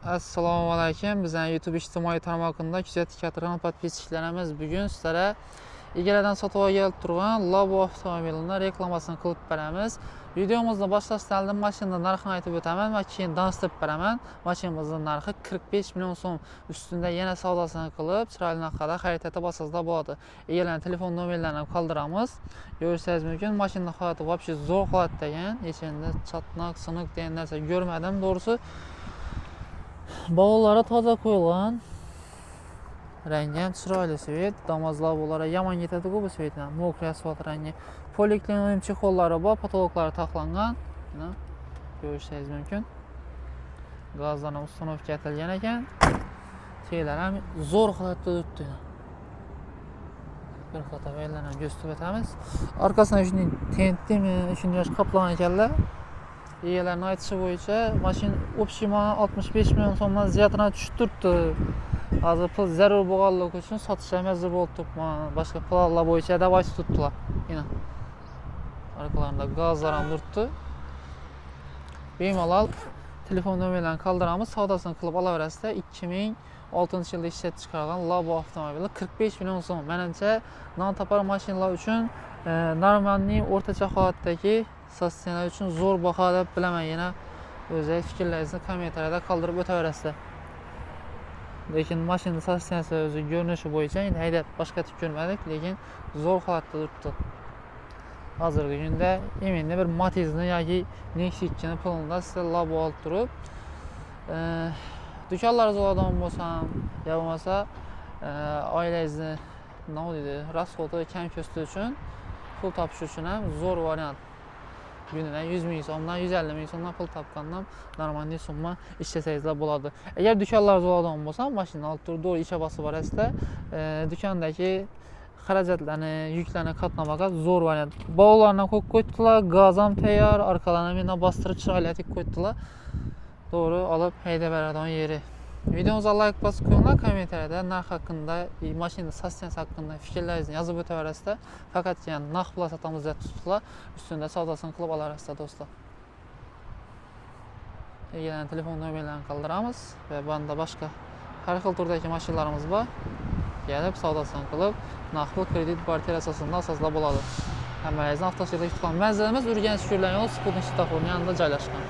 Assalomu alaykum. Bizning YouTube ijtimoiy tarmog'ida kuzatib turgan podpischilarimiz bugun sizlarga egalardan sotib olib turgan Labo avtomobilini reklamasini qilib beramiz. Videomizni boshlashdan oldin mashina narxini aytib o'taman va keyin tanishtirib beraman. Mashinamizning narxi 45 million so'm ustida yana savdosini qilib, chiroyli narxda xarid etib olsangizlar bo'ladi. Egalarning telefon nomerlarini qoldiramiz. Ko'rishingiz mumkin, mashina holati вообще zo'r holatda ekan. Ichida chatnoq, siniq degan narsa ko'rmadim, to'g'risi. Bog'lari toza qo'yilgan. Rangi ham chiroyli svet. Damazlar bo'lar yomon ketadi-ku bu svetdan. Mokriy asfalt rangi. Poliklinoim chexollari bor, patologlari taxlangan. Mana ko'rishingiz mumkin. Gazdan ustunovka etilgan ekan. Teylar ham zo'r holatda turibdi. Bir fotovellarni ham ko'rsatib o'tamiz. Orqasidan shunday tentdimi, shunday qoplangan ekanlar. Egalarning aytishi bo'yicha mashina opsiman 65 million so'mdan ziyodroq tushib turibdi. Hozir pul zarur bo'lganligi uchun sotishga majbur bo'lib turibman. Boshqa planlar bo'yicha davay tutdilar. Mana orqalarida gazlar ham turibdi. Bemalol telefon nomerlarini qoldiramiz, savdosini qilib olaverasizlar. 2006-yilda ishlab chiqargan Labo avtomobili 45 million so'm. Menimcha non-topar mashinalar uchun normalniy o'rtacha holatdagi sostenlar uchun zo'r baho deb bilaman. Yana o'zingiz fikrlaringizni kommentariyada qoldirib o'taverasizlar. Lekin mashina sostenasi o'zi ko'rinishi bo'yicha endi haydab boshqa tip ko'rmadik, lekin zo'r holatda turibdi. Hozirgi kunda endi bir Matiz'ni yoki Nexic'ni pulini sizlar Labo olib turib, do'konlaringiz odam bo'lsam, yo bo'lmasa oilangizni nima deydi, rasxodi kam ko'sti uchun pul topish uchun ham zo'r variant. Gününe 100 ming so'mdan 150 ming so'mdan pul topgandan normalniy summa ishlasangizlar bo'ladi. Agar do'konlaringiz odam bo'lsa, mashina olib turib to'g'ri ishga bosib borasizlar, do'kondagi xarajatlarni, yuklarni qatnamaga zo'r variant. Bog'larni qo'yib qo'ydilar, gaz ham tayyor, orqalarini meni bostirib chiroyli etib qo'ydilar. To'g'ri olib haydab beradigan yeri. Videomizni like bosib qo'yinglar, kommentariyada narx haqida, mashina sostenasi haqida fikrlaringizni yozib o'taverasizlar. Faqatgina narx bilan sotamiz deb tutdilar, ustida savdosini qilib olarasizlar do'stlar. Egalarning telefon nomerlarini qoldiramiz va bunda boshqa har xil turdagi mashinalarimiz bor. Kelib savdosini qilib, naqd kredit kvartira asosida olsangizlar bo'ladi. Hammangizni avtoshida kutgan manzilimiz Urganch yo'l Sputnik shtaxoni yonida joylashgan.